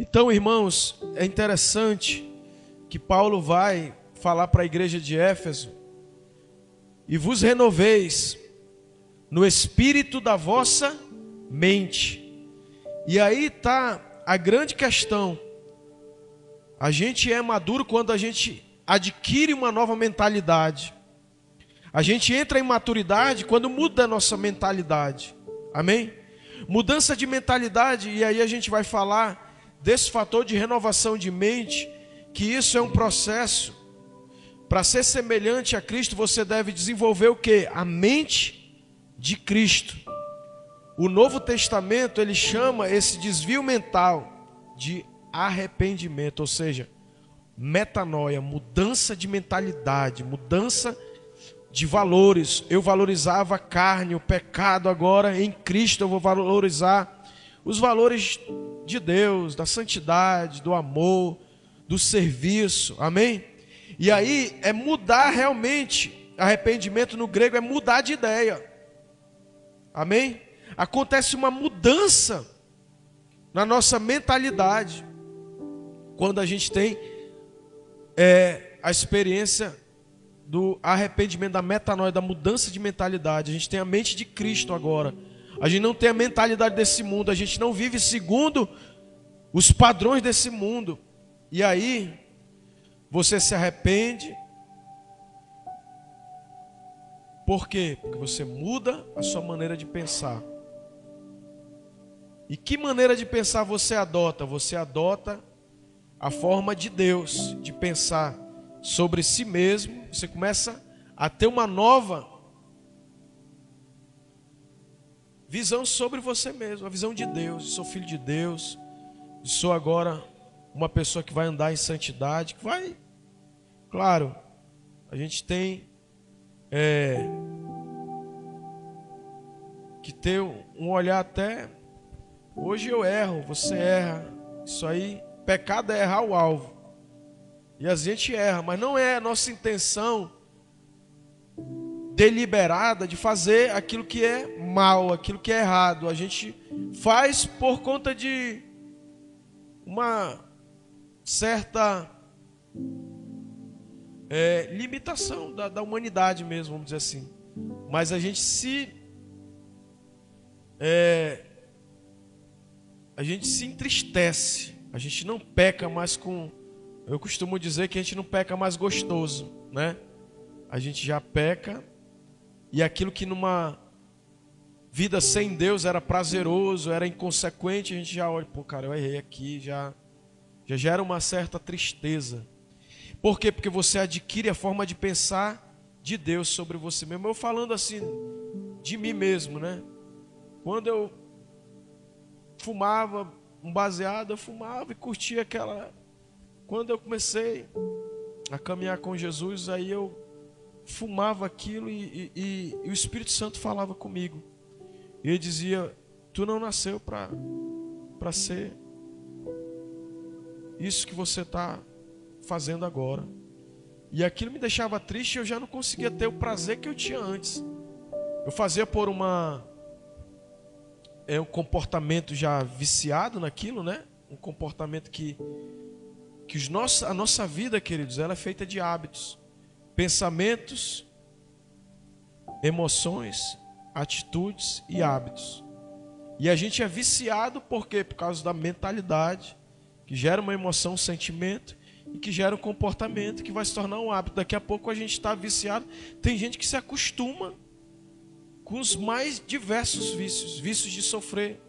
Então, irmãos, é interessante que Paulo vai falar para a igreja de Éfeso: e vos renoveis no espírito da vossa mente. E aí está a grande questão. A gente é maduro quando a gente adquire uma nova mentalidade. A gente entra em maturidade quando muda a nossa mentalidade. Amém? Mudança de mentalidade, e aí a gente vai falar desse fator de renovação de mente, que isso é um processo. Para ser semelhante a Cristo, você deve desenvolver o quê? A mente de Cristo. O Novo Testamento, ele chama esse desvio mental de arrependimento, ou seja, metanoia, mudança de mentalidade, mudança de valores. Eu valorizava a carne, o pecado, agora em Cristo eu vou valorizar os valores de Deus, da santidade, do amor, do serviço, amém? E aí é mudar realmente. Arrependimento no grego é mudar de ideia, amém? Acontece uma mudança na nossa mentalidade quando a gente tem a experiência do arrependimento, da metanoia, da mudança de mentalidade. A gente tem a mente de Cristo agora. A gente não tem a mentalidade desse mundo. A gente não vive segundo os padrões desse mundo. E aí você se arrepende. Por quê? Porque você muda a sua maneira de pensar. E que maneira de pensar você adota? Você adota a forma de Deus de pensar sobre si mesmo. Você começa a ter uma nova visão sobre você mesmo, a visão de Deus. Eu sou filho de Deus, eu sou agora uma pessoa que vai andar em santidade, que vai, claro, a gente tem que ter um olhar até, hoje eu erro, você erra, isso aí, pecado é errar o alvo, e a gente erra, mas não é a nossa intenção deliberada de fazer aquilo que é mal, aquilo que é errado. A gente faz por conta de uma certa limitação da humanidade mesmo, vamos dizer assim. Mas a gente se entristece, a gente não peca mais com... Eu costumo dizer que a gente não peca mais gostoso, né? A gente já peca, e aquilo que numa vida sem Deus era prazeroso, era inconsequente, a gente já olha, pô, cara, eu errei aqui, já gera uma certa tristeza. Por quê? Porque você adquire a forma de pensar de Deus sobre você mesmo. Eu falando assim de mim mesmo, né? Quando eu fumava um baseado, eu fumava e curtia aquela... Quando eu comecei a caminhar com Jesus, aí eu fumava aquilo e o Espírito Santo falava comigo. E ele dizia: tu não nasceu para ser isso que você está fazendo agora. E aquilo me deixava triste, eu já não conseguia ter o prazer que eu tinha antes. Eu fazia por um comportamento já viciado naquilo, né? Um comportamento que a nossa vida, queridos, ela é feita de hábitos, pensamentos, emoções, atitudes e hábitos. E a gente é viciado por quê? Por causa da mentalidade, que gera uma emoção, um sentimento, e que gera um comportamento que vai se tornar um hábito. Daqui a pouco a gente está viciado. Tem gente que se acostuma com os mais diversos vícios. Vícios de sofrer,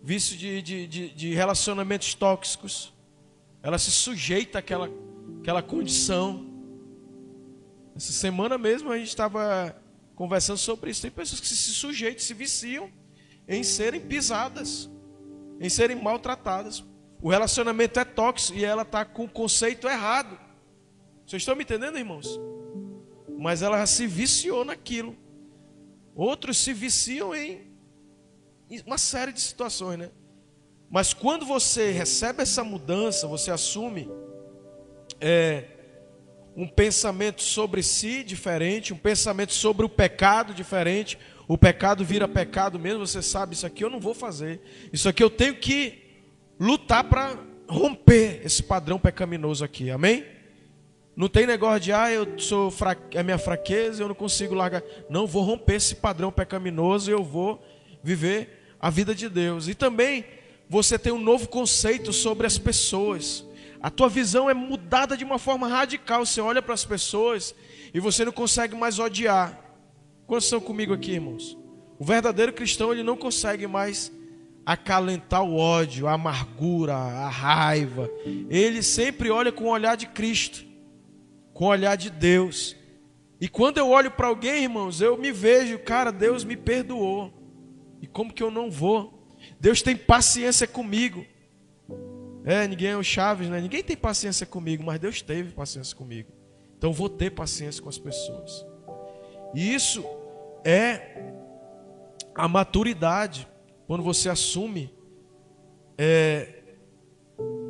vícios de relacionamentos tóxicos. Ela se sujeita àquela condição. Essa semana mesmo a gente estava conversando sobre isso. Tem pessoas que se sujeitam, se viciam em serem pisadas, em serem maltratadas. O relacionamento é tóxico e ela está com o conceito errado. Vocês estão me entendendo, irmãos? Mas ela se viciou naquilo. Outros se viciam em uma série de situações, né? Mas quando você recebe essa mudança, você assume um pensamento sobre si diferente, um pensamento sobre o pecado diferente. O pecado vira pecado mesmo, você sabe, isso aqui eu não vou fazer. Isso aqui eu tenho que lutar para romper esse padrão pecaminoso aqui, amém? Não tem negócio de, eu sou é minha fraqueza, eu não consigo largar. Não, vou romper esse padrão pecaminoso e eu vou viver a vida de Deus. E também você tem um novo conceito sobre as pessoas. A tua visão é mudada de uma forma radical. Você olha para as pessoas e você não consegue mais odiar. Quantos estão comigo aqui, irmãos? O verdadeiro cristão, ele não consegue mais acalentar o ódio, a amargura, a raiva. Ele sempre olha com o olhar de Cristo, com o olhar de Deus. E quando eu olho para alguém, irmãos, eu me vejo, cara, Deus me perdoou. E como que eu não vou? Deus tem paciência comigo. Ninguém é o Chaves, né? Ninguém tem paciência comigo, mas Deus teve paciência comigo. Então eu vou ter paciência com as pessoas. E isso é a maturidade. Quando você assume,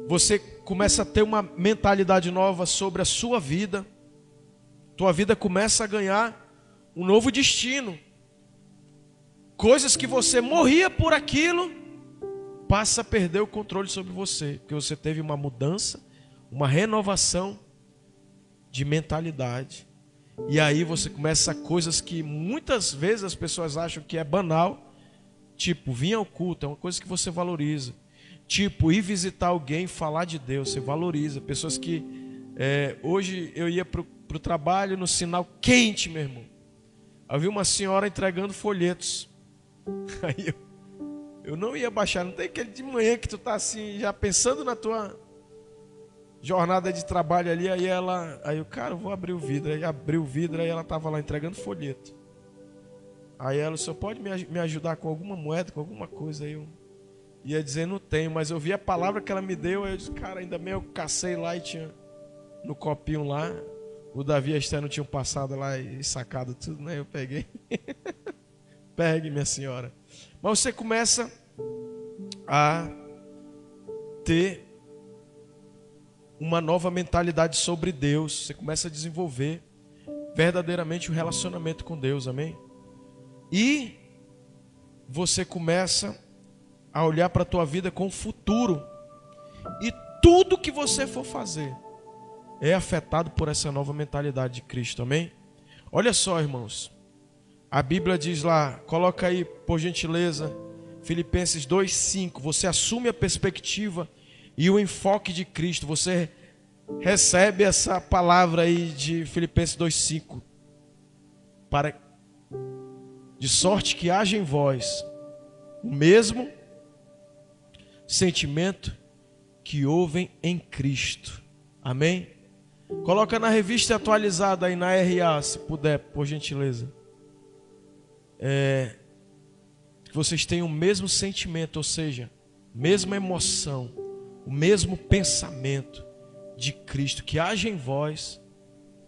você começa a ter uma mentalidade nova sobre a sua vida. Tua vida começa a ganhar um novo destino. Coisas que você morria por aquilo, passa a perder o controle sobre você. Porque você teve uma mudança, uma renovação de mentalidade. E aí você começa coisas que muitas vezes as pessoas acham que é banal. Tipo, vir ao culto é uma coisa que você valoriza. Tipo, ir visitar alguém, falar de Deus, você valoriza. Pessoas que... hoje eu ia para o trabalho no sinal quente, meu irmão. Eu vi uma senhora entregando folhetos. Aí eu não ia baixar. Não tem aquele de manhã que tu tá assim, já pensando na tua jornada de trabalho ali. Aí eu, cara, eu vou abrir o vidro. Aí abri o vidro, aí ela tava lá entregando folheto. Aí ela, o senhor pode me ajudar com alguma moeda, com alguma coisa? Aí eu ia dizer, não tenho, mas eu vi a palavra que ela me deu. Aí eu disse, cara, ainda bem eu cacei lá e tinha no copinho lá. O Davi e a Esther não tinham passado lá e sacado tudo, né? Eu peguei. Pegue, minha senhora. Mas você começa a ter uma nova mentalidade sobre Deus. Você começa a desenvolver verdadeiramente o relacionamento com Deus, amém? E você começa a olhar para a tua vida com o futuro. E tudo que você for fazer é afetado por essa nova mentalidade de Cristo, amém? Olha só, irmãos. A Bíblia diz lá, coloca aí, por gentileza, Filipenses 2:5. Você assume a perspectiva e o enfoque de Cristo. Você recebe essa palavra aí de Filipenses 2:5. De sorte que haja em vós o mesmo sentimento que houve em Cristo. Amém? Coloca na revista atualizada aí, na RA, se puder, por gentileza. Que vocês tenham o mesmo sentimento, ou seja, mesma emoção, o mesmo pensamento de Cristo, que haja em vós.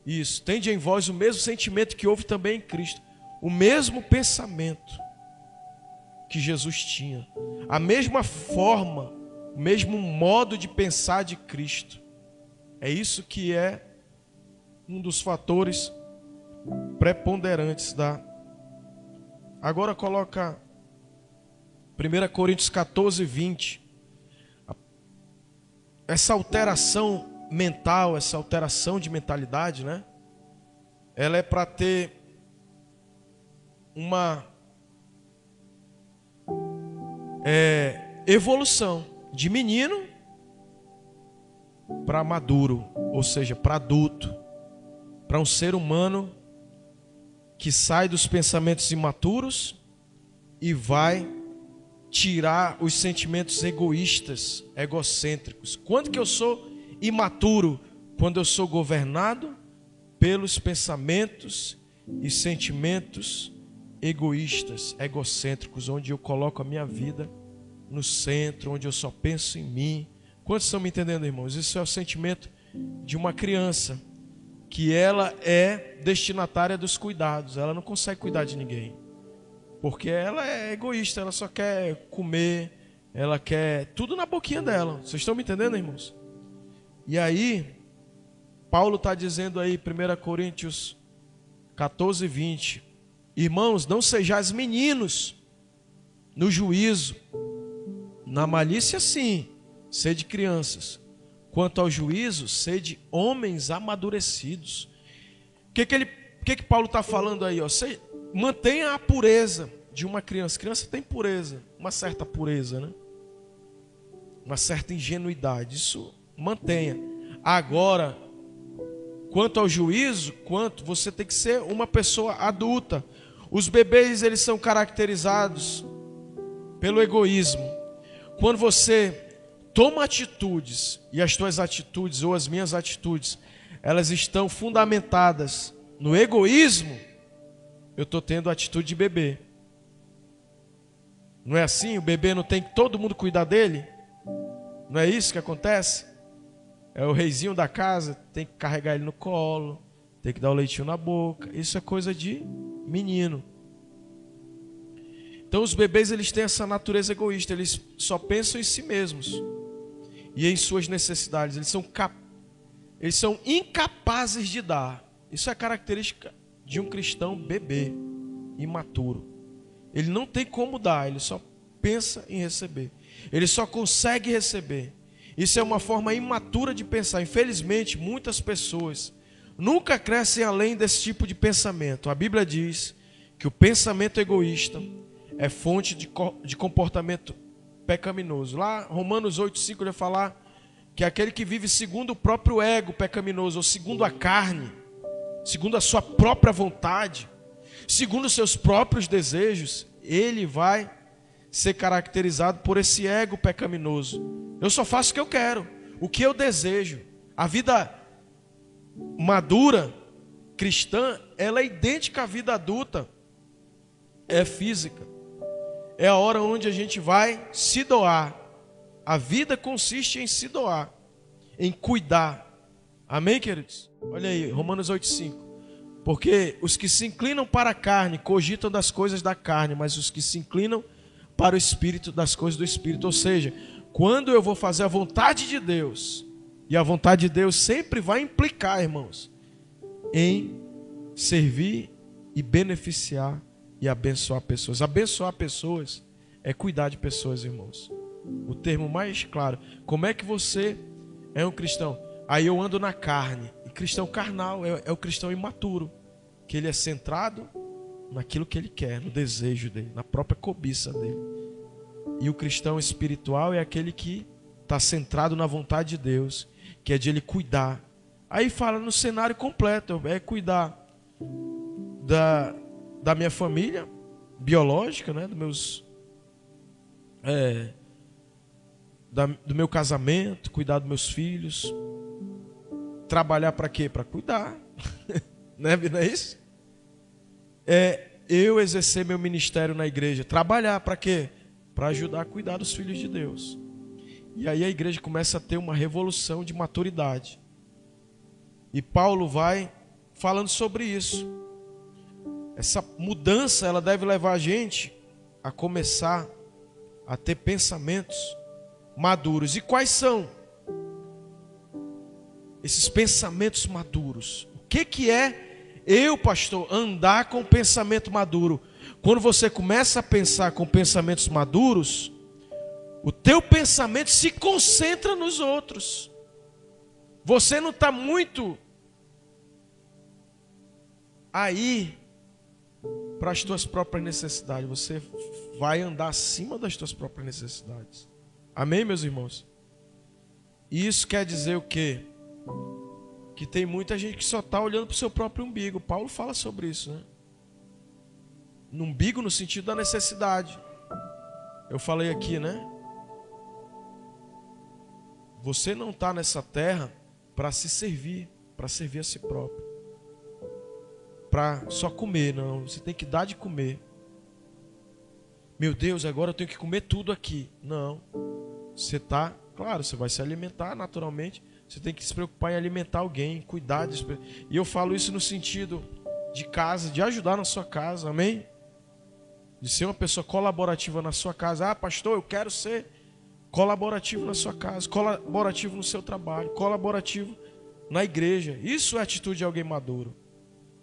Isso, tende em vós o mesmo sentimento que houve também em Cristo. O mesmo pensamento que Jesus tinha. A mesma forma, o mesmo modo de pensar de Cristo. É isso que é um dos fatores preponderantes da... Agora coloca 1 Coríntios 14:20. Essa alteração mental, essa alteração de mentalidade, né? Ela é para ter uma evolução de menino para maduro, ou seja, para adulto, para um ser humano que sai dos pensamentos imaturos e vai tirar os sentimentos egoístas, egocêntricos. Quando que eu sou imaturo? Quando eu sou governado pelos pensamentos e sentimentos egoístas, egocêntricos, onde eu coloco a minha vida no centro, onde eu só penso em mim. Quantos estão me entendendo, irmãos? Isso é o sentimento de uma criança, que ela é destinatária dos cuidados. Ela não consegue cuidar de ninguém, porque ela é egoísta, ela só quer comer, ela quer tudo na boquinha dela. Vocês estão me entendendo, irmãos? E aí, Paulo está dizendo aí, 1 Coríntios 14:20, irmãos, não sejais meninos no juízo, na malícia sim, sede crianças. Quanto ao juízo, sede homens amadurecidos. O que Paulo está falando aí? Ó? Você mantenha a pureza de uma criança. Criança tem pureza, uma certa pureza, né? Uma certa ingenuidade. Isso mantenha. Agora, quanto ao juízo, você tem que ser uma pessoa adulta. Os bebês, eles são caracterizados pelo egoísmo. Quando você toma atitudes, e as tuas atitudes ou as minhas atitudes, elas estão fundamentadas no egoísmo, eu estou tendo a atitude de bebê. Não é assim? O bebê não tem que todo mundo cuidar dele? Não é isso que acontece? É o reizinho da casa, tem que carregar ele no colo, tem que dar o leitinho na boca. Isso é coisa de menino. Então os bebês, eles têm essa natureza egoísta, eles só pensam em si mesmos e em suas necessidades. Eles são incapazes de dar. Isso é característica de um cristão bebê, imaturo. Ele não tem como dar, ele só pensa em receber. Ele só consegue receber. Isso é uma forma imatura de pensar. Infelizmente, muitas pessoas nunca crescem além desse tipo de pensamento. A Bíblia diz que o pensamento egoísta é fonte de comportamento pecaminoso. Lá, Romanos 8,5 vai falar que aquele que vive segundo o próprio ego pecaminoso, ou segundo a carne, segundo a sua própria vontade, segundo os seus próprios desejos, ele vai ser caracterizado por esse ego pecaminoso. Eu só faço o que eu quero, o que eu desejo. A vida madura, cristã, ela é idêntica à vida adulta. É física. É a hora onde a gente vai se doar. A vida consiste em se doar, em cuidar. Amém, queridos? Olha aí, Romanos 8,5. Porque os que se inclinam para a carne cogitam das coisas da carne, mas os que se inclinam para o Espírito, das coisas do Espírito. Ou seja, quando eu vou fazer a vontade de Deus, e a vontade de Deus sempre vai implicar, irmãos, em servir e beneficiar e abençoar pessoas. Abençoar pessoas é cuidar de pessoas, irmãos. O termo mais claro. Como é que você é um cristão? Aí eu ando na carne. E cristão carnal é o cristão imaturo, que ele é centrado naquilo que ele quer, no desejo dele, na própria cobiça dele. E o cristão espiritual é aquele que está centrado na vontade de Deus, que é de ele cuidar. Aí fala no cenário completo, é cuidar da minha família biológica, né, do meu casamento, cuidar dos meus filhos. Trabalhar para quê? Para cuidar. Não é isso? É eu exercer meu ministério na igreja. Trabalhar para quê? Para ajudar a cuidar dos filhos de Deus. E aí a igreja começa a ter uma revolução de maturidade. E Paulo vai falando sobre isso. Essa mudança, ela deve levar a gente a começar a ter pensamentos maduros. E quais são esses pensamentos maduros? O que é eu, pastor, andar com pensamento maduro? Quando você começa a pensar com pensamentos maduros, o teu pensamento se concentra nos outros. Você não está muito aí para as tuas próprias necessidades. Você vai andar acima das tuas próprias necessidades. Amém, meus irmãos? E isso quer dizer o quê? Que tem muita gente que só está olhando para o seu próprio umbigo. Paulo fala sobre isso, né? No umbigo no sentido da necessidade. Eu falei aqui, né? Você não está nessa terra para se servir, para servir a si próprio, para só comer, não. Você tem que dar de comer. Meu Deus, agora eu tenho que comer tudo aqui. Não. Você está, claro, você vai se alimentar naturalmente. Você tem que se preocupar em alimentar alguém, cuidar disso. E eu falo isso no sentido de casa, de ajudar na sua casa, amém? De ser uma pessoa colaborativa na sua casa. Ah, pastor, eu quero ser colaborativo na sua casa, colaborativo no seu trabalho, colaborativo na igreja. Isso é atitude de alguém maduro.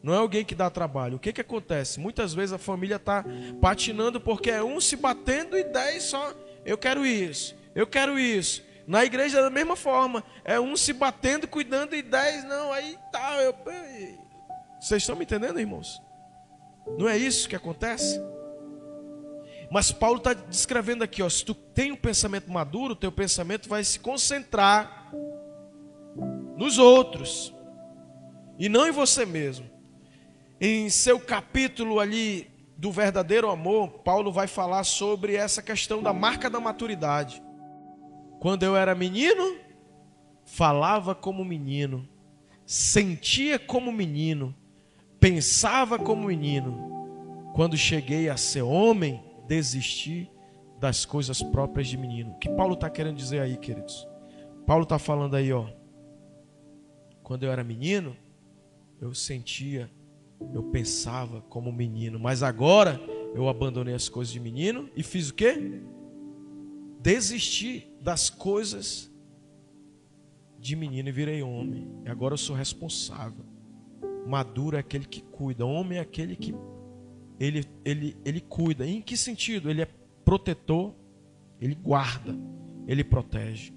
Não é alguém que dá trabalho. O que acontece? Muitas vezes a família está patinando porque é um se batendo e 10 só. Eu quero isso, eu quero isso. Na igreja é da mesma forma. É um se batendo, cuidando, e 10 não. Aí tá. Vocês estão me entendendo, irmãos? Não é isso que acontece? Mas Paulo está descrevendo aqui, ó, se tu tem um pensamento maduro, teu pensamento vai se concentrar nos outros e não em você mesmo. Em seu capítulo ali do verdadeiro amor, Paulo vai falar sobre essa questão da marca da maturidade. Quando eu era menino, falava como menino, sentia como menino, pensava como menino. Quando cheguei a ser homem, desisti das coisas próprias de menino. O que Paulo está querendo dizer aí, queridos? Paulo está falando aí, ó. Quando eu era menino, eu sentia, eu pensava como menino. Mas agora, eu abandonei as coisas de menino e fiz o quê? Desisti das coisas de menino e virei homem. E agora eu sou responsável. Maduro é aquele que cuida. Homem é aquele que ele cuida. Em que sentido? Ele é protetor, ele guarda, ele protege,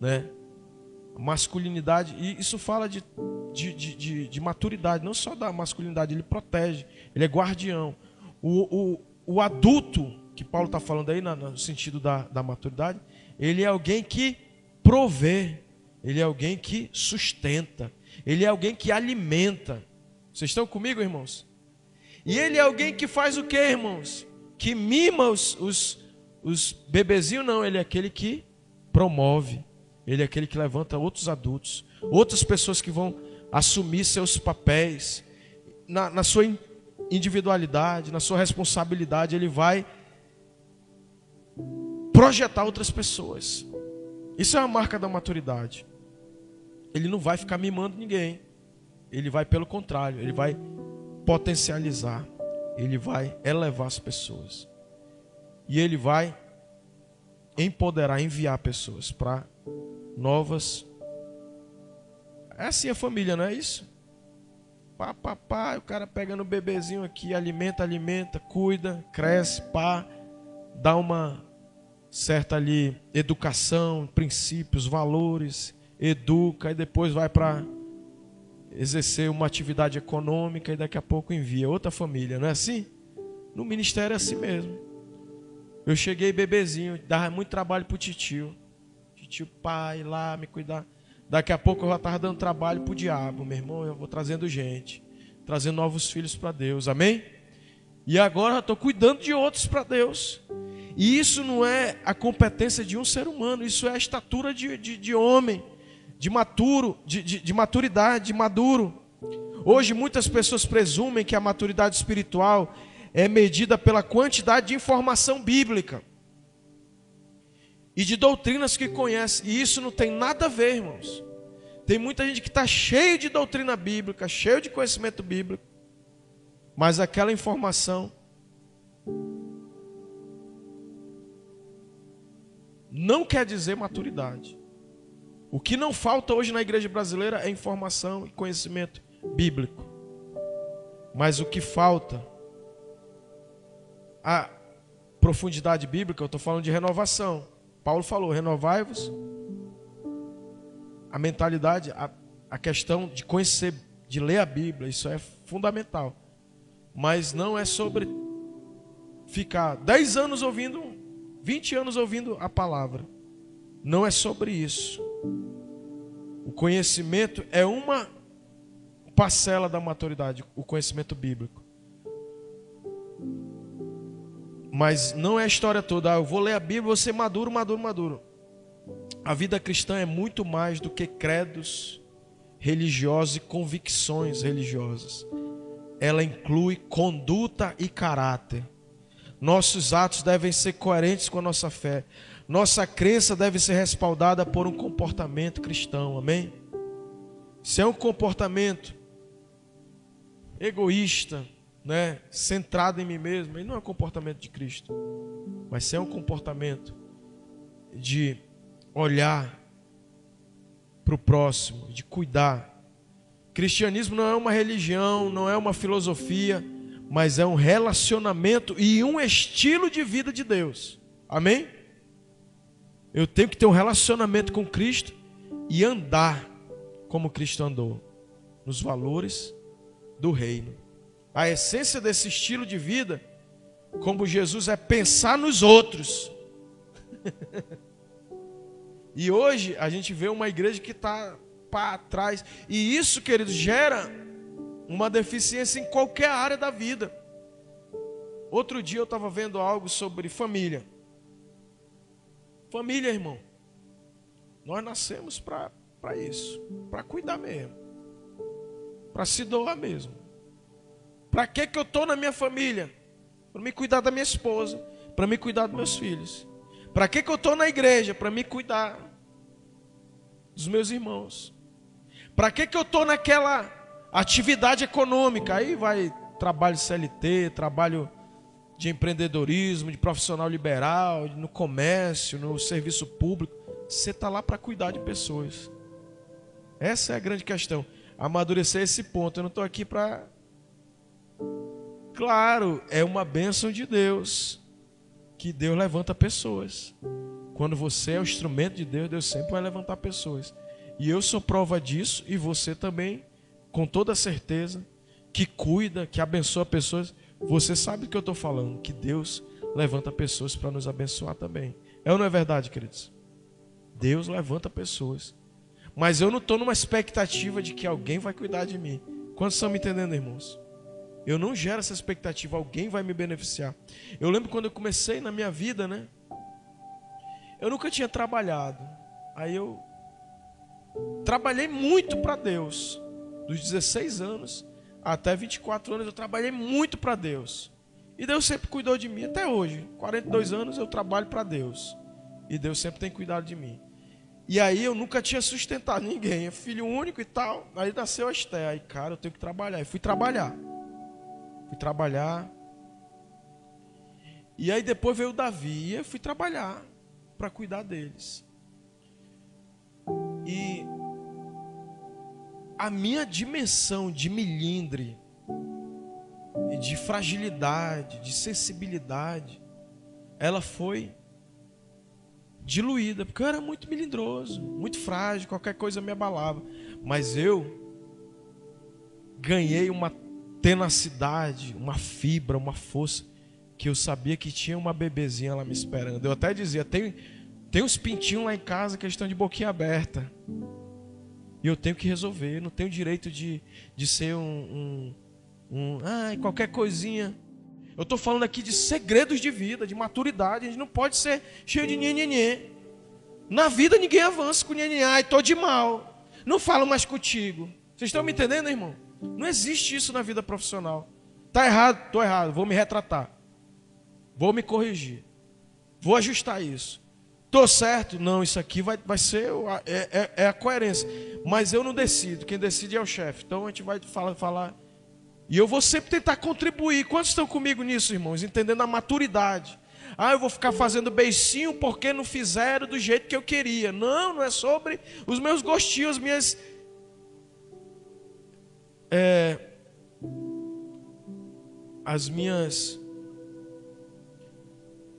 né? A masculinidade, e isso fala de maturidade, não só da masculinidade, ele protege, ele é guardião. O adulto, que Paulo está falando aí no sentido da maturidade, ele é alguém que provê, ele é alguém que sustenta, ele é alguém que alimenta. Vocês estão comigo, irmãos? E ele é alguém que faz o que, irmãos? Que mima os bebezinhos, não. Ele é aquele que promove. Ele é aquele que levanta outros adultos, outras pessoas que vão assumir seus papéis. Na sua individualidade, na sua responsabilidade, ele vai projetar outras pessoas. Isso é a marca da maturidade. Ele não vai ficar mimando ninguém. Ele vai, pelo contrário, ele vai potencializar, ele vai elevar as pessoas, e ele vai empoderar, enviar pessoas para novas. É assim a família, não é isso? Pá, o cara pega no bebezinho aqui, alimenta, cuida, cresce, dá uma certa ali educação, princípios, valores, educa, e depois vai para exercer uma atividade econômica e daqui a pouco envia outra família, não é assim? No ministério é assim mesmo. Eu cheguei bebezinho, dava muito trabalho pro titio pai lá me cuidar. Daqui a pouco eu já estava dando trabalho pro diabo, meu irmão. Eu vou trazendo gente, trazendo novos filhos para Deus, amém? E agora eu estou cuidando de outros para Deus. E isso não é a competência de um ser humano, isso é a estatura de homem, de maturidade, de maduro. Hoje muitas pessoas presumem que a maturidade espiritual é medida pela quantidade de informação bíblica e de doutrinas que conhece. E isso não tem nada a ver, irmãos. Tem muita gente que está cheio de doutrina bíblica, cheio de conhecimento bíblico, mas aquela informação não quer dizer maturidade. O que não falta hoje na igreja brasileira é informação e conhecimento bíblico. Mas o que falta, a profundidade bíblica, eu estou falando de renovação. Paulo falou, renovai-vos. A mentalidade, a questão de conhecer, de ler a Bíblia, isso é fundamental. Mas não é sobre ficar 10 anos ouvindo, 20 anos ouvindo a palavra. Não é sobre isso. O conhecimento é uma parcela da maturidade, o conhecimento bíblico. Mas não é a história toda. Eu vou ler a Bíblia, vou ser maduro. A vida cristã é muito mais do que credos religiosos e convicções religiosas. Ela inclui conduta e caráter. Nossos atos devem ser coerentes com a nossa fé. Nossa crença deve ser respaldada por um comportamento cristão, amém? Se é um comportamento egoísta, né, centrado em mim mesmo, ele não é um comportamento de Cristo. Mas se é um comportamento de olhar para o próximo, de cuidar. Cristianismo não é uma religião, não é uma filosofia, mas é um relacionamento e um estilo de vida de Deus. Amém? Eu tenho que ter um relacionamento com Cristo e andar como Cristo andou, nos valores do reino. A essência desse estilo de vida, como Jesus, é pensar nos outros. E hoje a gente vê uma igreja que está para trás. E isso, queridos, gera uma deficiência em qualquer área da vida. Outro dia eu estava vendo algo sobre família. Família, irmão. Nós nascemos para isso, para cuidar mesmo, para se doar mesmo. Para que eu estou na minha família? Para me cuidar da minha esposa, para me cuidar dos meus filhos. Para que eu estou na igreja? Para me cuidar dos meus irmãos. Para que eu estou naquela atividade econômica? Aí vai trabalho CLT, trabalho de empreendedorismo, de profissional liberal, no comércio, no serviço público. Você está lá para cuidar de pessoas. Essa é a grande questão. Amadurecer esse ponto. Eu não estou aqui para... Claro, é uma bênção de Deus, que Deus levanta pessoas. Quando você é o instrumento de Deus, Deus sempre vai levantar pessoas. E eu sou prova disso, e você também, com toda certeza, que cuida, que abençoa pessoas. Você sabe do que eu estou falando, que Deus levanta pessoas para nos abençoar também. É ou não é verdade, queridos? Deus levanta pessoas. Mas eu não estou numa expectativa de que alguém vai cuidar de mim. Quantos estão me entendendo, irmãos? Eu não gero essa expectativa, alguém vai me beneficiar. Eu lembro quando eu comecei na minha vida, né? Eu nunca tinha trabalhado. Aí eu trabalhei muito para Deus. Dos 16 anos até 24 anos eu trabalhei muito para Deus. E Deus sempre cuidou de mim, até hoje. 42 anos eu trabalho para Deus. E Deus sempre tem cuidado de mim. E aí eu nunca tinha sustentado ninguém. É filho único e tal. Aí nasceu a Esté. Aí, cara, eu tenho que trabalhar. E fui trabalhar. E aí depois veio o Davi. E eu fui trabalhar para cuidar deles. E a minha dimensão de milindre, de fragilidade, de sensibilidade, ela foi diluída, porque eu era muito melindroso, muito frágil, qualquer coisa me abalava. Mas eu ganhei uma tenacidade, uma fibra, uma força, que eu sabia que tinha uma bebezinha lá me esperando. Eu até dizia, tem uns pintinhos lá em casa que estão de boquinha aberta. E eu tenho que resolver, eu não tenho direito de ser qualquer coisinha. Eu estou falando aqui de segredos de vida, de maturidade. A gente não pode ser cheio de nhenhenhê. Na vida ninguém avança com nhenhenhê. Ai, estou de mal, não falo mais contigo. Vocês estão me entendendo, irmão? Não existe isso na vida profissional. Está errado? Estou errado, vou me retratar. Vou me corrigir. Vou ajustar isso. Estou certo? Não, isso aqui vai ser a coerência. Mas eu não decido, quem decide é o chefe. Então a gente vai falar. E eu vou sempre tentar contribuir. Quantos estão comigo nisso, irmãos? Entendendo a maturidade. Eu vou ficar fazendo beicinho porque não fizeram do jeito que eu queria. Não, não é sobre os meus gostinhos, as minhas...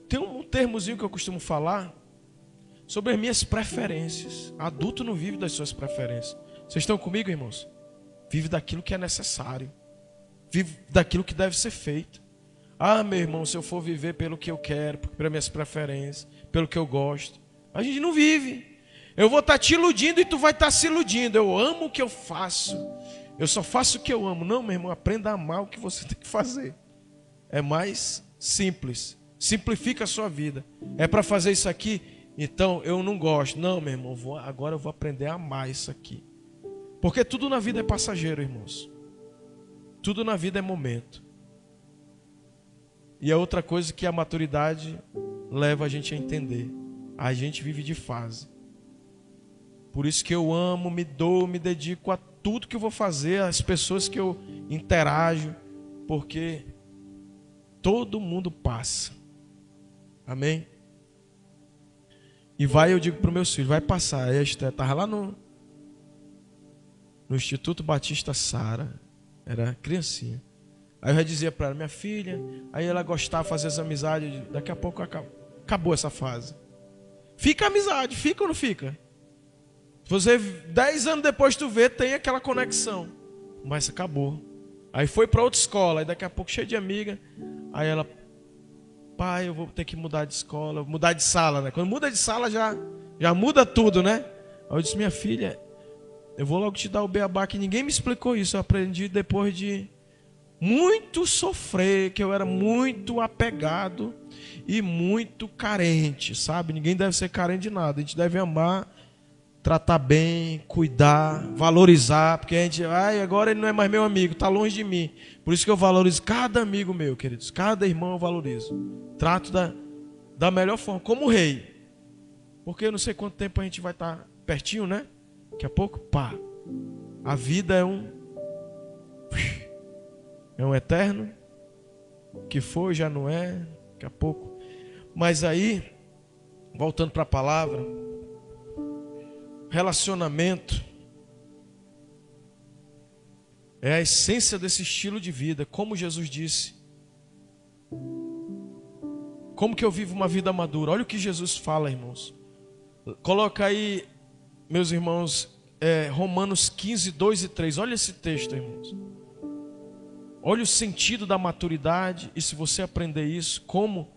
Tem um termozinho que eu costumo falar sobre as minhas preferências. Adulto não vive das suas preferências. Vocês estão comigo, irmãos? Vive daquilo que é necessário. Vive daquilo que deve ser feito. Meu irmão, se eu for viver pelo que eu quero, pelas minhas preferências, pelo que eu gosto, a gente não vive. Eu vou estar te iludindo e tu vai estar se iludindo. Eu amo o que eu faço. Eu só faço o que eu amo. Não, meu irmão, aprenda a amar o que você tem que fazer. É mais simples. Simplifica a sua vida. É para fazer isso aqui? Então, eu não gosto. Não, meu irmão, agora eu vou aprender a amar isso aqui. Porque tudo na vida é passageiro, irmãos. Tudo na vida é momento. E é outra coisa que a maturidade leva a gente a entender. A gente vive de fase. Por isso que eu amo, me dou, me dedico a tudo que eu vou fazer, às pessoas que eu interajo, porque todo mundo passa. Amém? E eu digo para os meus filhos, vai passar. Aí a Esther estava lá no Instituto Batista Sara, era criancinha. Aí eu já dizia para ela, minha filha, aí ela gostava de fazer as amizades, daqui a pouco acabou essa fase. Fica amizade, fica ou não fica? Você 10 anos depois tu vê, tem aquela conexão. Mas acabou. Aí foi para outra escola, aí daqui a pouco cheio de amiga. Aí ela, pai, eu vou ter que mudar de escola, mudar de sala, né? Quando muda de sala já muda tudo, né? Aí eu disse, minha filha, eu vou logo te dar o beabá, que ninguém me explicou isso. Eu aprendi depois de muito sofrer, que eu era muito apegado e muito carente, sabe? Ninguém deve ser carente de nada. A gente deve amar, tratar bem, cuidar, valorizar, porque a gente, agora ele não é mais meu amigo, está longe de mim. Por isso que eu valorizo cada amigo meu, queridos. Cada irmão eu valorizo. Trato da melhor forma, como rei. Porque eu não sei quanto tempo a gente vai estar pertinho, né? Daqui a pouco, pá. A vida é um eterno, que foi, já não é, daqui a pouco. Mas aí, voltando para a palavra, relacionamento é a essência desse estilo de vida, como Jesus disse. Como que eu vivo uma vida madura? Olha o que Jesus fala, irmãos. Coloca aí, meus irmãos, Romanos 15, 2 e 3. Olha esse texto, irmãos. Olha o sentido da maturidade. E se você aprender isso, como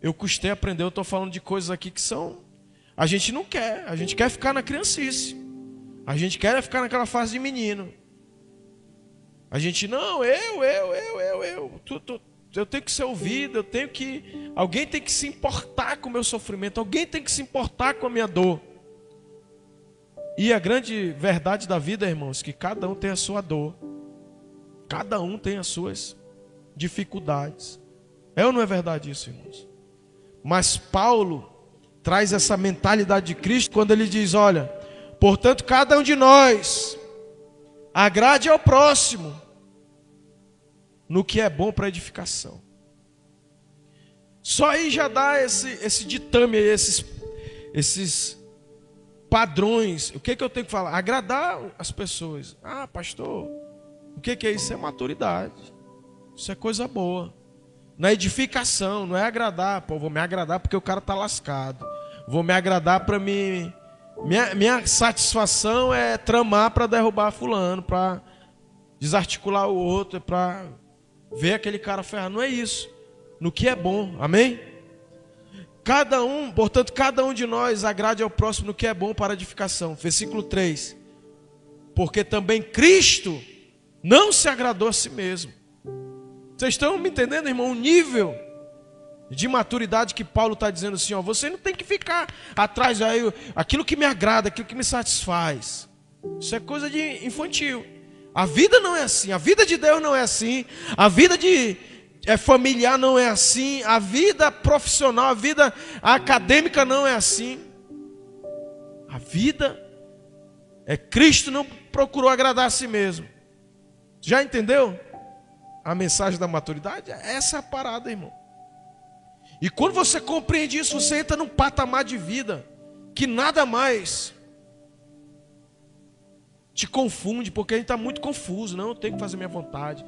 eu custei aprender, eu estou falando de coisas aqui que são... A gente não quer, a gente quer ficar na criancice. A gente quer ficar naquela fase de menino. A gente, não, eu tenho que ser ouvido, alguém tem que se importar com o meu sofrimento, alguém tem que se importar com a minha dor. E a grande verdade da vida, irmãos, que cada um tem a sua dor. Cada um tem as suas dificuldades. É ou não é verdade isso, irmãos? Mas Paulo traz essa mentalidade de Cristo quando ele diz, olha, portanto cada um de nós agrade ao próximo no que é bom para edificação. Só aí já dá esse ditame, esses padrões. O que eu tenho que falar? Agradar as pessoas. Ah, pastor, o que é isso? É maturidade. Isso é coisa boa. Na edificação, não é agradar. Pô, vou me agradar porque o cara está lascado. Vou me agradar para mim. Minha satisfação é tramar para derrubar fulano, para desarticular o outro, para ver aquele cara ferrar. Não é isso. No que é bom, amém? Portanto, cada um de nós agrade ao próximo no que é bom para edificação. Versículo 3. Porque também Cristo não se agradou a si mesmo. Vocês estão me entendendo, irmão? O nível de maturidade que Paulo está dizendo assim, ó, você não tem que ficar atrás, aquilo que me agrada, aquilo que me satisfaz. Isso é coisa de infantil. A vida não é assim, a vida de Deus não é assim, a vida familiar não é assim, a vida profissional, a vida acadêmica não é assim. A vida Cristo não procurou agradar a si mesmo. Já entendeu a mensagem da maturidade? Essa é a parada, irmão. E quando você compreende isso, você entra num patamar de vida que nada mais te confunde, porque a gente está muito confuso. Não, eu tenho que fazer minha vontade.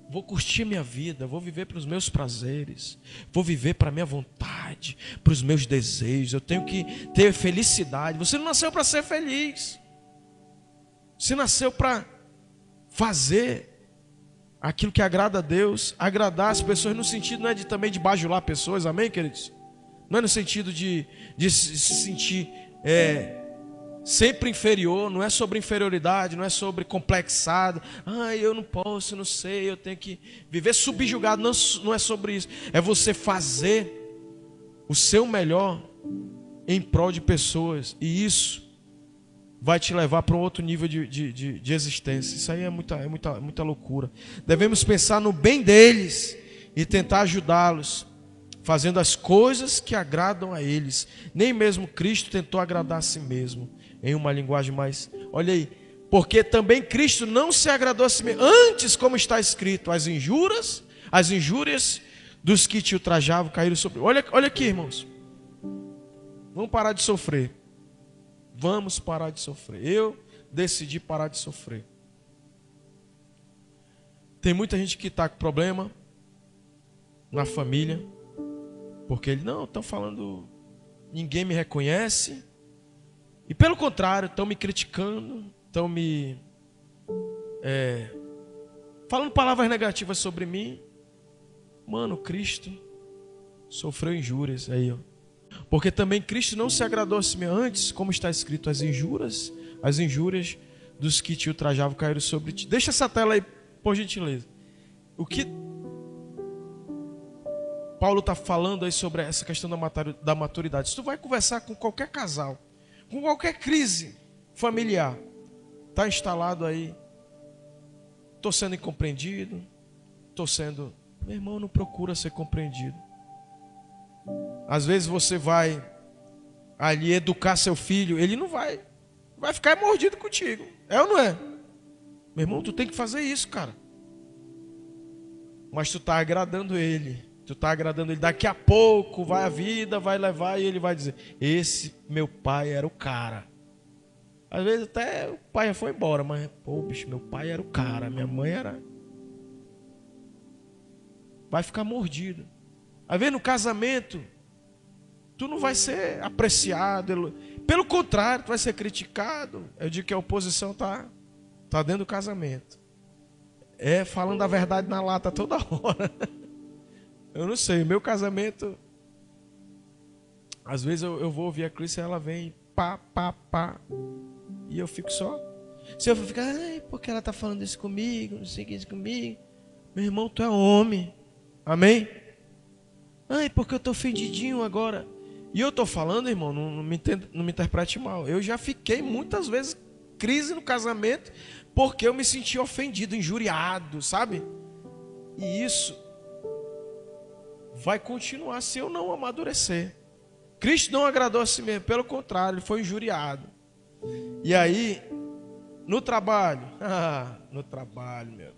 Vou curtir minha vida, vou viver para os meus prazeres, vou viver para a minha vontade, para os meus desejos. Eu tenho que ter felicidade. Você não nasceu para ser feliz. Você nasceu para fazer aquilo que agrada a Deus, agradar as pessoas, no sentido não é também de bajular pessoas, amém, queridos? Não é no sentido de se sentir sempre inferior, não é sobre inferioridade, não é sobre complexado. Eu não posso, não sei, eu tenho que viver subjugado. Não é sobre isso. É você fazer o seu melhor em prol de pessoas. E isso vai te levar para um outro nível de existência. Isso aí é muita loucura. Devemos pensar no bem deles e tentar ajudá-los, fazendo as coisas que agradam a eles. Nem mesmo Cristo tentou agradar a si mesmo. Em uma linguagem mais... Olha aí. Porque também Cristo não se agradou a si mesmo. Antes, como está escrito, as injúrias dos que te ultrajavam caíram sobre... Olha aqui, irmãos. Vamos parar de sofrer. Vamos parar de sofrer. Eu decidi parar de sofrer. Tem muita gente que está com problema na família, Porque ele, não, estão falando, ninguém me reconhece. E pelo contrário, estão me criticando, estão me falando palavras negativas sobre mim. Mano, Cristo sofreu injúrias aí, ó. Porque também Cristo não se agradou a si mesmo. Antes, como está escrito, as injúrias dos que te ultrajavam caíram sobre ti. Deixa essa tela aí, por gentileza. O que Paulo está falando aí sobre essa questão da maturidade. Se tu vai conversar com qualquer casal, com qualquer crise familiar, está instalado aí, estou sendo incompreendido, estou sendo... Meu irmão, não procura ser compreendido. Às vezes você vai ali educar seu filho, ele não vai ficar mordido contigo. É ou não é? Meu irmão, tu tem que fazer isso, cara. Mas tu está agradando ele. Daqui a pouco vai a vida, vai levar e ele vai dizer: esse meu pai era o cara. Às vezes até o pai já foi embora, mas pô, bicho, meu pai era o cara, minha mãe era. Vai ficar mordido. Às vezes no casamento tu não vai ser apreciado, pelo contrário, tu vai ser criticado. Eu digo que a oposição tá dentro do casamento. Falando a verdade na lata toda hora. Eu não sei, meu casamento, às vezes eu vou ouvir a Cris e ela vem pá, e eu fico só. Se eu ficar, ai, porque ela tá falando isso comigo, não sei o que isso comigo. Meu irmão, tu é homem, amém? Ai, porque eu tô ofendidinho agora. E eu tô falando, irmão, não me interprete mal. Eu já fiquei muitas vezes crise no casamento porque eu me senti ofendido, injuriado, sabe? E isso vai continuar se eu não amadurecer. Cristo não agradou a si mesmo, pelo contrário, ele foi injuriado. E aí, no trabalho, meu,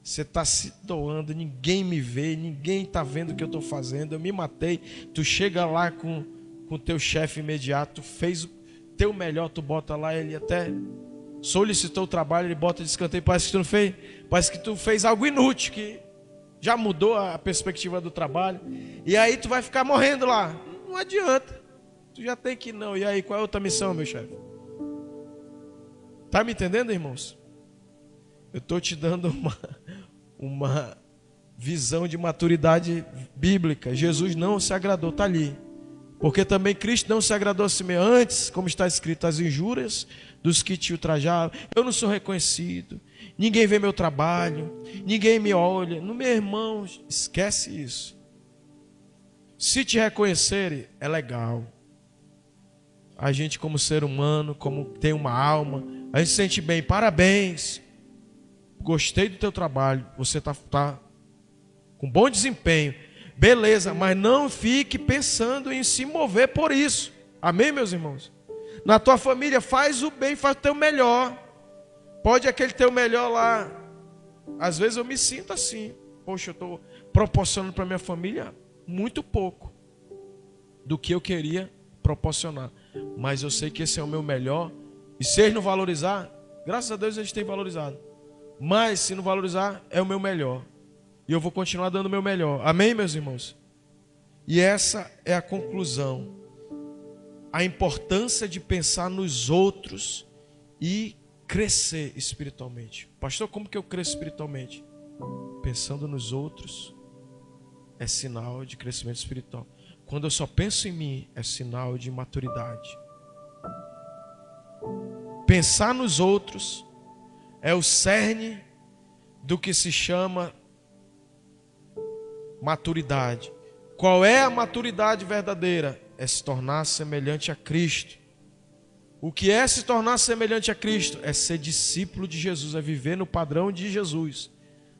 você está se doando, ninguém me vê, ninguém está vendo o que eu estou fazendo, eu me matei. Tu chega lá com o teu chefe imediato, tu fez o teu melhor, tu bota lá, ele até solicitou o trabalho, ele bota de escanteio, parece que tu não fez, parece que tu fez algo inútil, que já mudou a perspectiva do trabalho. E aí tu vai ficar morrendo lá. Não adianta. Tu já tem que não. E aí, qual é a outra missão, meu chefe? Tá me entendendo, irmãos? Eu estou te dando uma visão de maturidade bíblica. Jesus não se agradou, está ali. Porque também Cristo não se agradou a si mesmo. Antes, como está escrito, as injúrias dos que te ultrajavam. Eu não sou reconhecido. Ninguém vê meu trabalho. Ninguém me olha. No meu irmão, esquece isso. Se te reconhecerem, é legal. A gente, como ser humano, como tem uma alma, a gente se sente bem. Parabéns. Gostei do teu trabalho. Você está com bom desempenho. Beleza, mas não fique pensando em se mover por isso. Amém, meus irmãos? Na tua família, faz o bem, faz o teu melhor. Pode aquele teu melhor lá. Às vezes eu me sinto assim. Poxa, eu estou proporcionando para minha família muito pouco do que eu queria proporcionar. Mas eu sei que esse é o meu melhor. E se eles não valorizar, graças a Deus eles têm valorizado. Mas se não valorizar, é o meu melhor. E eu vou continuar dando o meu melhor. Amém, meus irmãos? E essa é a conclusão. A importância de pensar nos outros e crescer espiritualmente. Pastor, como que eu cresço espiritualmente? Pensando nos outros é sinal de crescimento espiritual. Quando eu só penso em mim, é sinal de maturidade. Pensar nos outros é o cerne do que se chama maturidade. Qual é a maturidade verdadeira? É se tornar semelhante a Cristo. O que é se tornar semelhante a Cristo? É ser discípulo de Jesus, é viver no padrão de Jesus.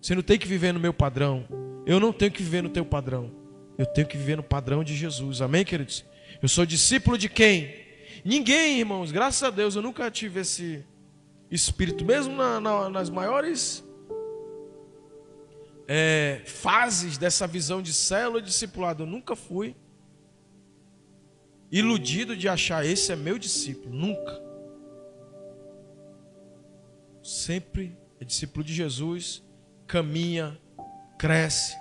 Você não tem que viver no meu padrão. Eu não tenho que viver no teu padrão. Eu tenho que viver no padrão de Jesus. Amém, queridos? Eu sou discípulo de quem? Ninguém, irmãos. Graças a Deus eu nunca tive esse espírito. Mesmo nas maiores fases dessa visão de célula e discipulado, eu nunca fui iludido de achar esse é meu discípulo. Nunca. Sempre é discípulo de Jesus, caminha, cresce,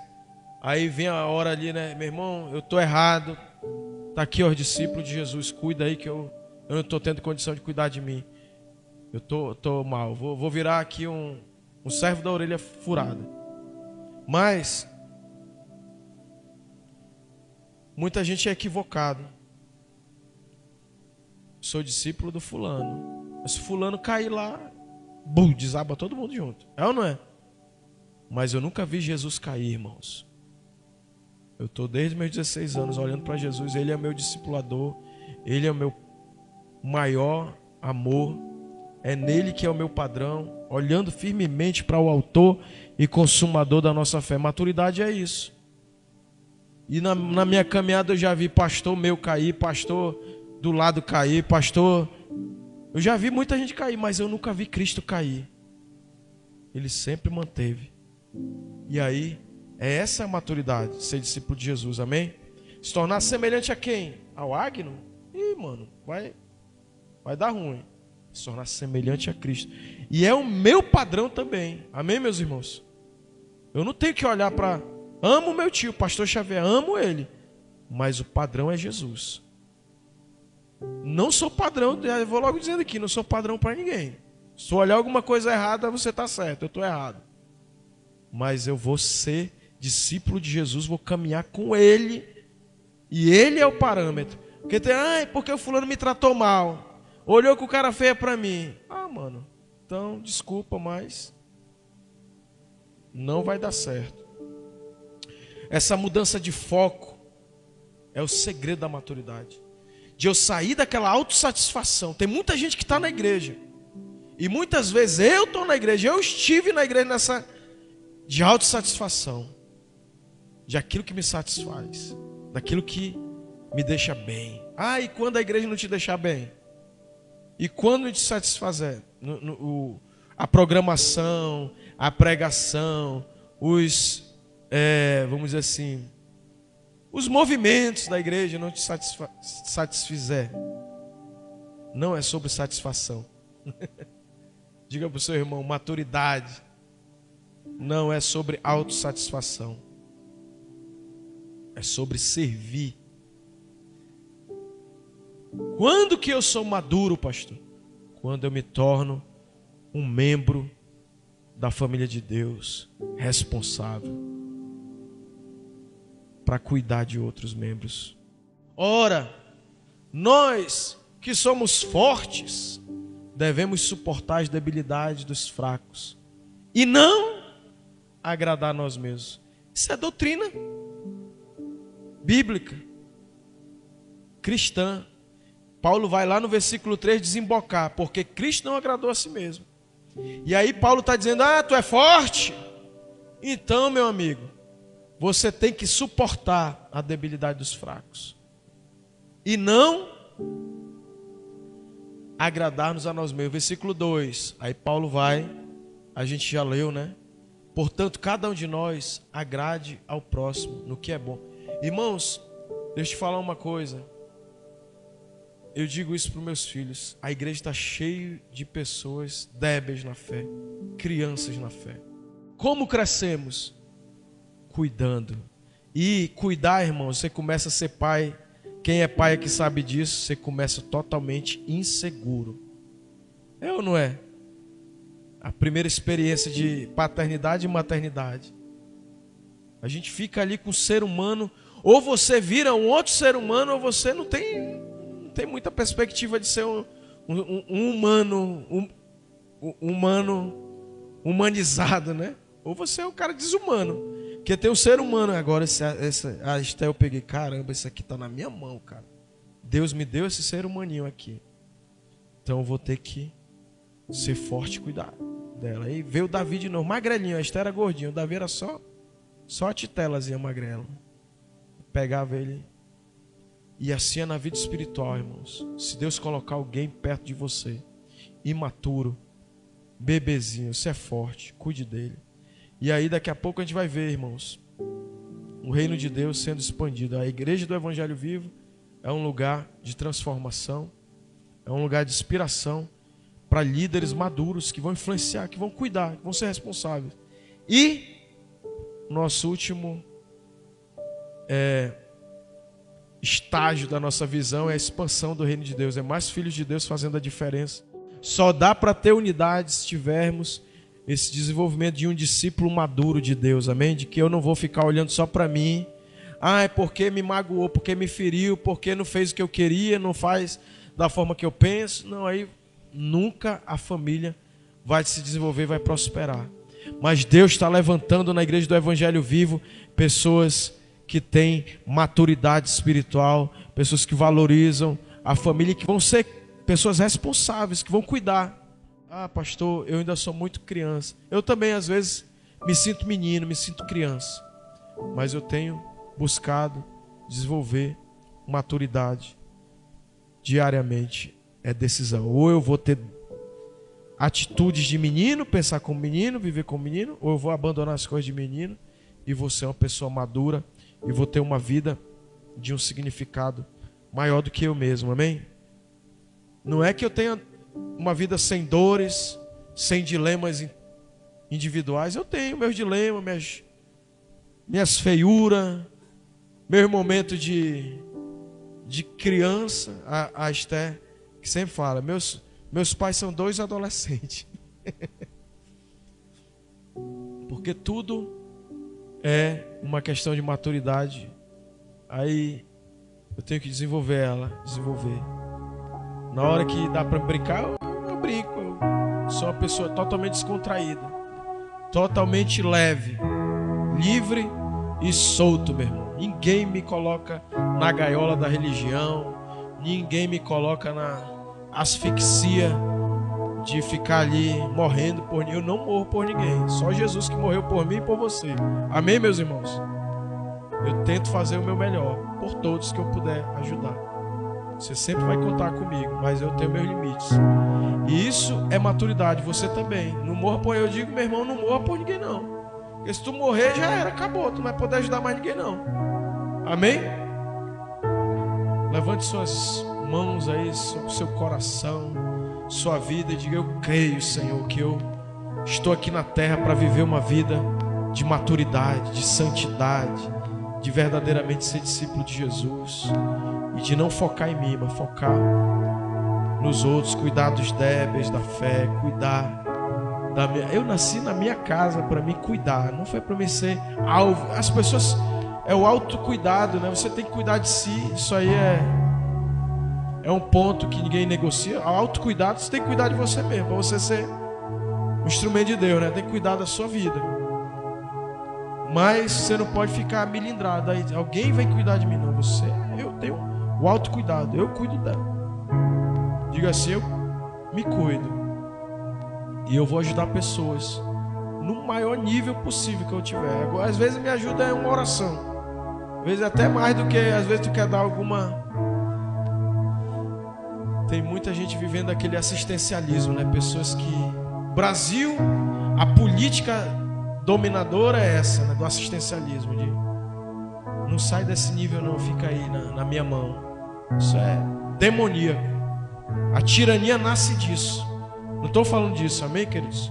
Aí vem a hora ali, né? Meu irmão, eu tô errado. Tá aqui, ó, discípulo de Jesus. Cuida aí que eu não tô tendo condição de cuidar de mim. Eu tô mal. Vou virar aqui um servo da orelha furada. Mas muita gente é equivocado. Sou discípulo do fulano. Mas se fulano cair lá, bum, desaba todo mundo junto. É ou não é? Mas eu nunca vi Jesus cair, irmãos. Eu estou desde meus 16 anos olhando para Jesus. Ele é meu discipulador. Ele é o meu maior amor. É nele que é o meu padrão. Olhando firmemente para o autor e consumador da nossa fé. Maturidade é isso. E na minha caminhada eu já vi pastor meu cair, pastor do lado cair, pastor... Eu já vi muita gente cair, mas eu nunca vi Cristo cair. Ele sempre manteve. E aí, é essa a maturidade, ser discípulo de Jesus, amém? Se tornar semelhante a quem? Ao Agno? Ih, mano, vai dar ruim. Se tornar semelhante a Cristo. E é o meu padrão também, amém, meus irmãos? Eu não tenho que olhar para... Amo meu tio, pastor Xavier, amo ele. Mas o padrão é Jesus. Não sou padrão, eu vou logo dizendo aqui, não sou padrão para ninguém. Se olhar alguma coisa errada, você está certo, eu estou errado. Mas eu vou ser discípulo de Jesus, vou caminhar com Ele. E Ele é o parâmetro. Porque tem, porque o fulano me tratou mal. Olhou com o cara feia para mim. Ah, mano, então desculpa, mas não vai dar certo. Essa mudança de foco é o segredo da maturidade. De eu sair daquela autossatisfação. Tem muita gente que está na igreja. E muitas vezes eu estou na igreja, eu estive na igreja nessa de autossatisfação. De aquilo que me satisfaz. Daquilo que me deixa bem. Ah, e quando a igreja não te deixar bem? E quando não te satisfazer? A programação, a pregação, vamos dizer assim... Os movimentos da igreja não te satisfizer. Não é sobre satisfação. Diga para o seu irmão, maturidade não é sobre autossatisfação. É sobre servir. Quando que eu sou maduro, pastor? Quando eu me torno um membro da família de Deus, responsável para cuidar de outros membros. Ora, nós que somos fortes, devemos suportar as debilidades dos fracos e não agradar a nós mesmos. Isso é doutrina bíblica, cristã. Paulo vai lá no versículo 3 desembocar, porque Cristo não agradou a si mesmo. E aí Paulo está dizendo, tu é forte? Então, meu amigo, você tem que suportar a debilidade dos fracos. E não agradar-nos a nós mesmos. Versículo 2. Aí Paulo vai, a gente já leu, né? Portanto, cada um de nós agrade ao próximo no que é bom. Irmãos, deixa eu te falar uma coisa. Eu digo isso para os meus filhos. A igreja está cheia de pessoas débeis na fé. Crianças na fé. Como crescemos? Cuidando. E cuidar, irmão, você começa a ser pai. Quem é pai aqui sabe disso. Você começa totalmente inseguro. É ou não é? A primeira experiência de paternidade e maternidade. A gente fica ali com o ser humano. Ou você vira um outro ser humano, ou você não tem muita perspectiva de ser um humano humanizado, né? Ou você é um cara desumano. Porque tem um ser humano. Agora, a Esté eu peguei. Caramba, isso aqui está na minha mão, cara. Deus me deu esse ser humaninho aqui. Então eu vou ter que ser forte e cuidar dela. Aí veio o Davi de novo, magrelinho. A Esté era gordinha. O Davi era só a titelazinha magrela. Pegava ele. E assim é na vida espiritual, irmãos. Se Deus colocar alguém perto de você, imaturo, bebezinho, você é forte, cuide dele. E aí daqui a pouco a gente vai ver, irmãos, o reino de Deus sendo expandido. A igreja do Evangelho Vivo é um lugar de transformação, é um lugar de inspiração para líderes maduros que vão influenciar, que vão cuidar, que vão ser responsáveis. E nosso último estágio da nossa visão é a expansão do reino de Deus. É mais filhos de Deus fazendo a diferença. Só dá para ter unidade se tivermos esse desenvolvimento de um discípulo maduro de Deus, amém? De que eu não vou ficar olhando só para mim. Ah, é porque me magoou, porque me feriu, porque não fez o que eu queria, não faz da forma que eu penso. Não, aí nunca a família vai se desenvolver, vai prosperar. Mas Deus está levantando na igreja do Evangelho Vivo pessoas que têm maturidade espiritual, pessoas que valorizam a família, que vão ser pessoas responsáveis, que vão cuidar. Ah, pastor, eu ainda sou muito criança. Eu também, às vezes, me sinto menino, me sinto criança. Mas eu tenho buscado desenvolver maturidade diariamente. É decisão. Ou eu vou ter atitudes de menino, pensar como menino, viver como menino, ou eu vou abandonar as coisas de menino e vou ser uma pessoa madura e vou ter uma vida de um significado maior do que eu mesmo, amém? Não é que eu tenha uma vida sem dores, sem dilemas individuais. Eu tenho meus dilemas, minhas feiuras, meu momento de criança. A Esther, que sempre fala, meus pais são 2 adolescentes. Porque tudo é uma questão de maturidade. Aí eu tenho que desenvolver. Na hora que dá para brincar, eu brinco. Eu sou uma pessoa totalmente descontraída, totalmente leve, livre e solto, meu irmão. Ninguém me coloca na gaiola da religião, ninguém me coloca na asfixia de ficar ali morrendo por ninguém. Eu não morro por ninguém, só Jesus que morreu por mim e por você. Amém, meus irmãos? Eu tento fazer o meu melhor por todos que eu puder ajudar. Você sempre vai contar comigo, mas eu tenho meus limites. E isso é maturidade, você também. Não morra por... Eu digo, meu irmão, não morra por ninguém não. Porque se tu morrer, já era, acabou. Tu não vai poder ajudar mais ninguém não. Amém? Levante suas mãos aí sobre o seu coração, sua vida, e diga: eu creio, Senhor, que eu estou aqui na terra para viver uma vida de maturidade, de santidade, de verdadeiramente ser discípulo de Jesus. E de não focar em mim, mas focar nos outros, cuidar dos débeis da fé, cuidar da minha... Eu nasci na minha casa para me cuidar, não foi para mim ser alvo. As pessoas, é o autocuidado, né? Você tem que cuidar de si. Isso aí é um ponto que ninguém negocia. O autocuidado, você tem que cuidar de você mesmo, para você ser um instrumento de Deus, né? Tem que cuidar da sua vida. Mas você não pode ficar milindrado. Aí alguém vai cuidar de mim, não. Eu tenho o autocuidado, eu cuido dela. Diga assim: eu me cuido. E eu vou ajudar pessoas no maior nível possível que eu tiver. Agora, às vezes me ajuda é uma oração. Às vezes até mais do que, às vezes tu quer dar alguma... Tem muita gente vivendo aquele assistencialismo, né? Pessoas que... Brasil, a política dominadora é essa, né? Do assistencialismo. Não sai desse nível não, fica aí na minha mão. Isso é demoníaco. A tirania nasce disso. Não estou falando disso, amém, queridos?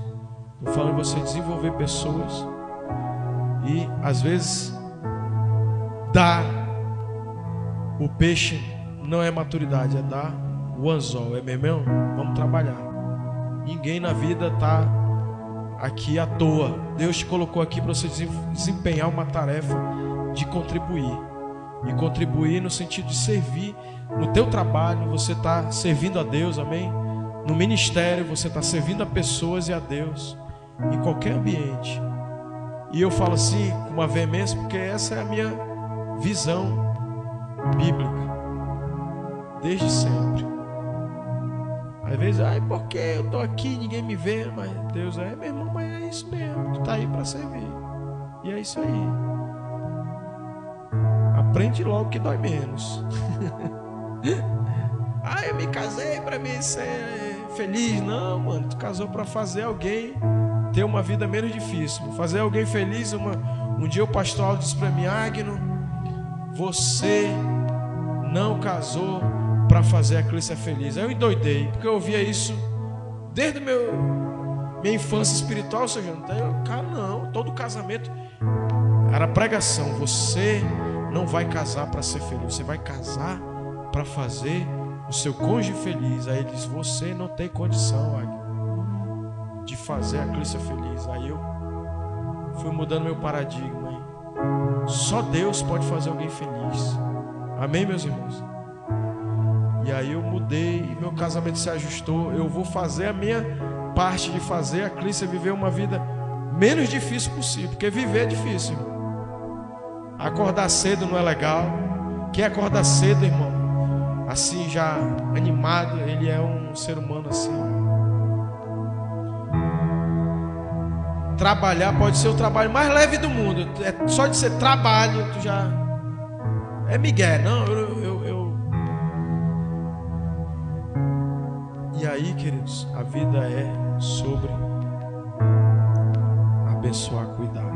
Estou falando de você desenvolver pessoas e às vezes dar o peixe não é maturidade, é dar o anzol. É meu irmão? Vamos trabalhar. Ninguém na vida está aqui à toa. Deus te colocou aqui para você desempenhar uma tarefa de contribuir. E contribuir no sentido de servir. No teu trabalho você está servindo a Deus, amém? No ministério você está servindo a pessoas e a Deus. Em qualquer ambiente. E eu falo assim com uma veemência porque essa é a minha visão bíblica. Desde sempre. Às vezes, porque eu estou aqui, ninguém me vê. Mas Deus meu irmão, mas é isso mesmo. Tu está aí para servir. E é isso aí. Aprende logo que dói menos. Eu me casei para mim ser feliz. Não, mano, tu casou para fazer alguém ter uma vida menos difícil, fazer alguém feliz. Um dia o pastor Aldo disse para mim: Agno, você não casou para fazer a Clícia feliz. Aí eu endoidei, porque eu ouvia isso desde minha infância espiritual. Ou seja, cara, não, todo casamento era pregação. Você não vai casar para ser feliz, você vai casar para fazer o seu cônjuge feliz. Aí ele diz: você não tem condição, Agnes, de fazer a Clícia feliz. Aí eu fui mudando meu paradigma, hein? Só Deus pode fazer alguém feliz. Amém, meus irmãos? E aí eu mudei e meu casamento se ajustou. Eu vou fazer a minha parte de fazer a Clícia viver uma vida menos difícil possível, porque viver é difícil, irmão. Acordar cedo não é legal. Quem acorda cedo, irmão, assim já animado, ele é um ser humano assim. Trabalhar pode ser o trabalho mais leve do mundo. É só de ser trabalho, tu já é migué. Não, E aí, queridos, a vida é sobre abençoar, cuidar.